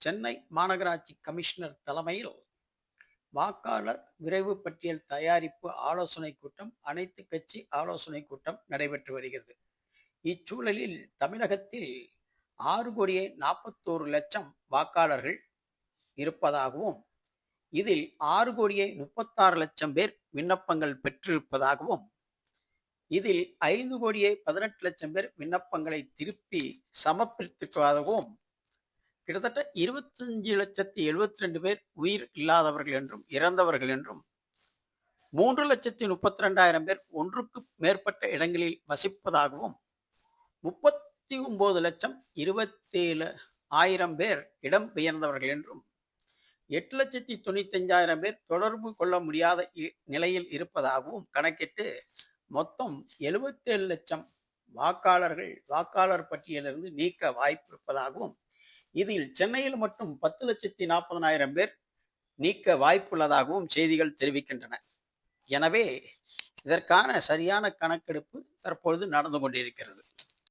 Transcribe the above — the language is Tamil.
சென்னை மாநகராட்சி கமிஷனர் தலைமையில் வாக்காளர் விரைவு பட்டியல் தயாரிப்பு ஆலோசனை கூட்டம், அனைத்து கட்சி ஆலோசனை கூட்டம் நடைபெற்று வருகிறது. இச்சூழலில் தமிழகத்தில் 6,41,00,000 வாக்காளர்கள் இருப்பதாகவும், இதில் 6,36,00,000 பேர் விண்ணப்பங்கள் பெற்றிருப்பதாகவும், இதில் 5,18,00,000 பேர் விண்ணப்பங்களை திருப்பி சமர்ப்பித்திருப்பதாகவும், கிட்டத்தட்ட 25,72,000 பேர் உயிர் இல்லாதவர்கள் என்றும் இறந்தவர்கள் என்றும், 3,32,000 பேர் ஒன்றுக்கு மேற்பட்ட இடங்களில் வசிப்பதாகவும், 39,27,000 பேர் இடம்பெயர்ந்தவர்கள் என்றும், 8,95,000 பேர் தொடர்பு கொள்ள முடியாத நிலையில் இருப்பதாகவும் கணக்கிட்டு மொத்தம் 77 லட்சம் வாக்காளர்கள் வாக்காளர் பட்டியலிருந்து நீக்க வாய்ப்பு இருப்பதாகவும், இதில் சென்னையில் மட்டும் 10,40,000 பேர் நீக்க வாய்ப்புள்ளதாகவும் செய்திகள் தெரிவிக்கின்றன. எனவே இதற்கான சரியான கணக்கெடுப்பு தற்பொழுது நடந்து கொண்டிருக்கிறது.